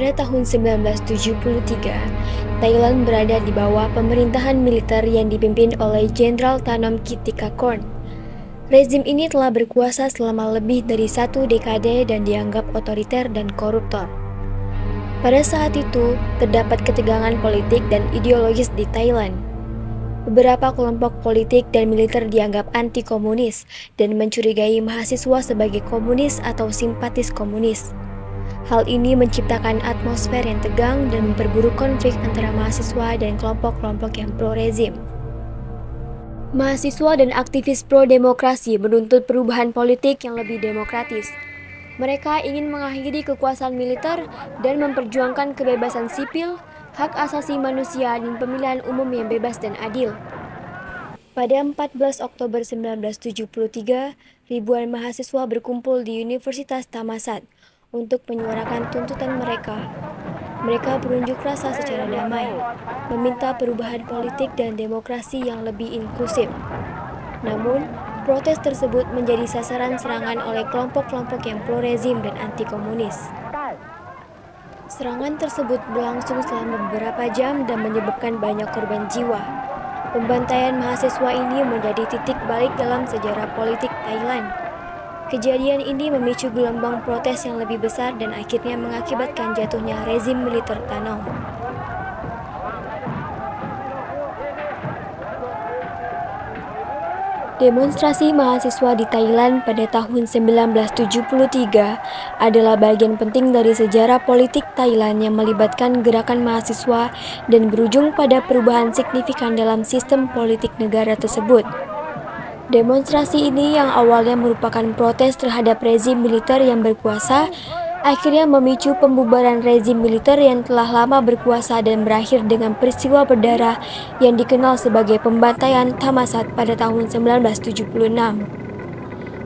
Pada tahun 1973, Thailand berada di bawah pemerintahan militer yang dipimpin oleh Jenderal Tanom Kitikakorn. Rezim ini telah berkuasa selama lebih dari 1 dekade dan dianggap otoriter dan koruptor. Pada saat itu, terdapat ketegangan politik dan ideologis di Thailand. Beberapa kelompok politik dan militer dianggap anti-komunis dan mencurigai mahasiswa sebagai komunis atau simpatis komunis. Hal ini menciptakan atmosfer yang tegang dan memperburuk konflik antara mahasiswa dan kelompok-kelompok yang pro-rezim. Mahasiswa dan aktivis pro-demokrasi menuntut perubahan politik yang lebih demokratis. Mereka ingin mengakhiri kekuasaan militer dan memperjuangkan kebebasan sipil, hak asasi manusia, dan pemilihan umum yang bebas dan adil. Pada 14 Oktober 1973, ribuan mahasiswa berkumpul di Universitas Thammasat untuk menyuarakan tuntutan mereka. Mereka berunjuk rasa secara damai, meminta perubahan politik dan demokrasi yang lebih inklusif. Namun, protes tersebut menjadi sasaran serangan oleh kelompok-kelompok yang pro-rezim dan anti-komunis. Serangan tersebut berlangsung selama beberapa jam dan menyebabkan banyak korban jiwa. Pembantaian mahasiswa ini menjadi titik balik dalam sejarah politik Thailand. Kejadian ini memicu gelombang protes yang lebih besar dan akhirnya mengakibatkan jatuhnya rezim militer Tanom. Demonstrasi mahasiswa di Thailand pada tahun 1973 adalah bagian penting dari sejarah politik Thailand yang melibatkan gerakan mahasiswa dan berujung pada perubahan signifikan dalam sistem politik negara tersebut. Demonstrasi ini yang awalnya merupakan protes terhadap rezim militer yang berkuasa, akhirnya memicu pembubaran rezim militer yang telah lama berkuasa dan berakhir dengan peristiwa berdarah yang dikenal sebagai pembantaian Thammasat pada tahun 1976.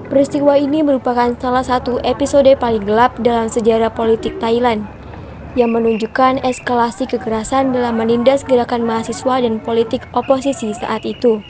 Peristiwa ini merupakan salah satu episode paling gelap dalam sejarah politik Thailand, yang menunjukkan eskalasi kekerasan dalam menindas gerakan mahasiswa dan politik oposisi saat itu.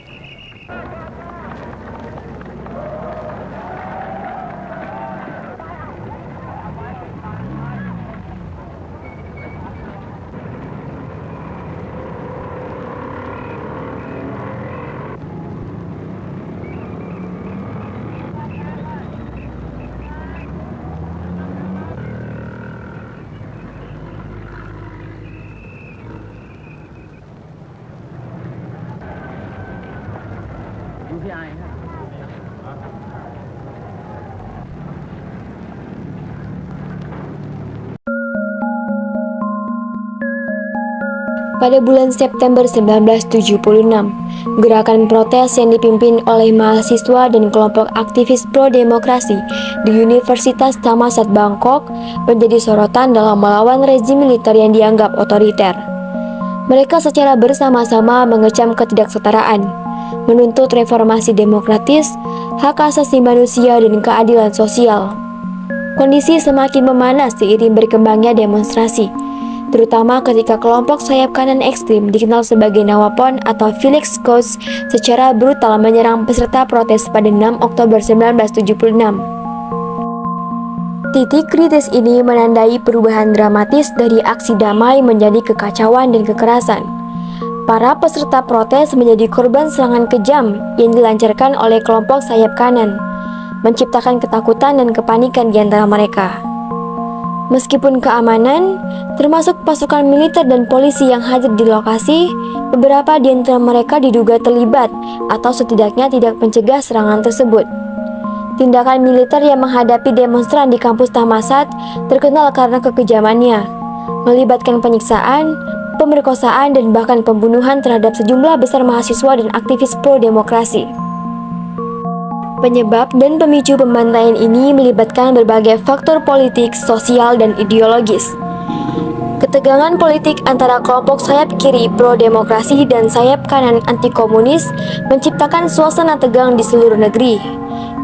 Pada bulan September 1976, gerakan protes yang dipimpin oleh mahasiswa dan kelompok aktivis pro-demokrasi di Universitas Thammasat Bangkok menjadi sorotan dalam melawan rezim militer yang dianggap otoriter. Mereka secara bersama-sama mengecam ketidaksetaraan, menuntut reformasi demokratis, hak asasi manusia, dan keadilan sosial. Kondisi semakin memanas seiring berkembangnya demonstrasi, terutama ketika kelompok sayap kanan ekstrim dikenal sebagai Nawapon atau Felix Koch secara brutal menyerang peserta protes pada 6 Oktober 1976. Titik kritis ini menandai perubahan dramatis dari aksi damai menjadi kekacauan dan kekerasan. Para peserta protes menjadi korban serangan kejam yang dilancarkan oleh kelompok sayap kanan, menciptakan ketakutan dan kepanikan di antara mereka. Meskipun keamanan, termasuk pasukan militer dan polisi yang hadir di lokasi, beberapa di antara mereka diduga terlibat atau setidaknya tidak mencegah serangan tersebut. Tindakan militer yang menghadapi demonstran di kampus Thammasat terkenal karena kekejamannya, melibatkan penyiksaan, pemerkosaan, dan bahkan pembunuhan terhadap sejumlah besar mahasiswa dan aktivis pro-demokrasi. Penyebab dan pemicu pembantaian ini melibatkan berbagai faktor politik, sosial, dan ideologis. Ketegangan politik antara kelompok sayap kiri pro-demokrasi dan sayap kanan anti-komunis menciptakan suasana tegang di seluruh negeri.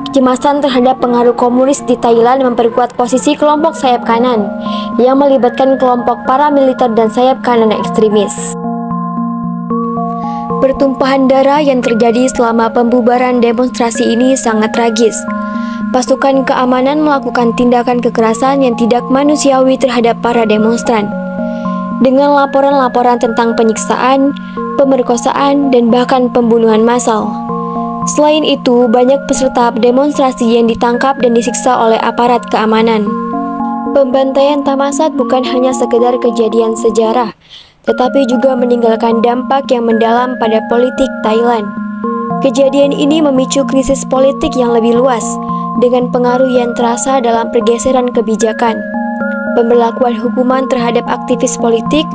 Kecemasan terhadap pengaruh komunis di Thailand memperkuat posisi kelompok sayap kanan, yang melibatkan kelompok paramiliter dan sayap kanan ekstremis. Pertumpahan darah yang terjadi selama pembubaran demonstrasi ini sangat tragis. pasukan keamanan melakukan tindakan kekerasan yang tidak manusiawi terhadap para demonstran. Dengan laporan-laporan tentang penyiksaan, pemerkosaan, dan bahkan pembunuhan massal. Selain itu, banyak peserta demonstrasi yang ditangkap dan disiksa oleh aparat keamanan. Pembantaian Thammasat bukan hanya sekedar kejadian sejarah, tetapi juga meninggalkan dampak yang mendalam pada politik Thailand. Kejadian ini memicu krisis politik yang lebih luas, dengan pengaruh yang terasa dalam pergeseran kebijakan, pemberlakuan hukuman terhadap aktivis politik,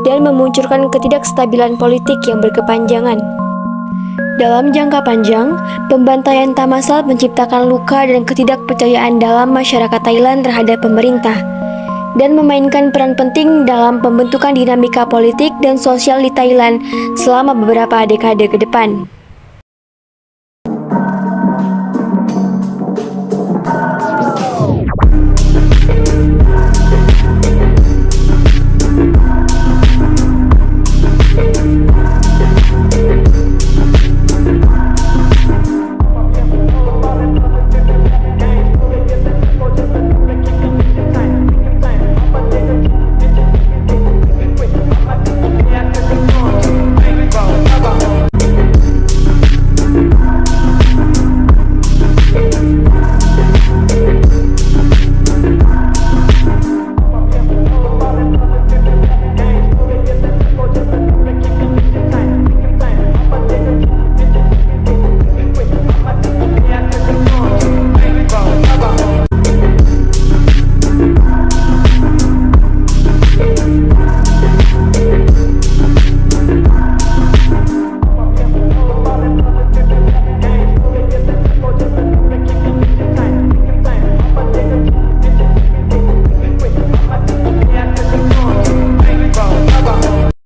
dan memunculkan ketidakstabilan politik yang berkepanjangan. Dalam jangka panjang, pembantaian Thammasat menciptakan luka dan ketidakpercayaan dalam masyarakat Thailand terhadap pemerintah, dan memainkan peran penting dalam pembentukan dinamika politik dan sosial di Thailand selama beberapa dekade ke depan.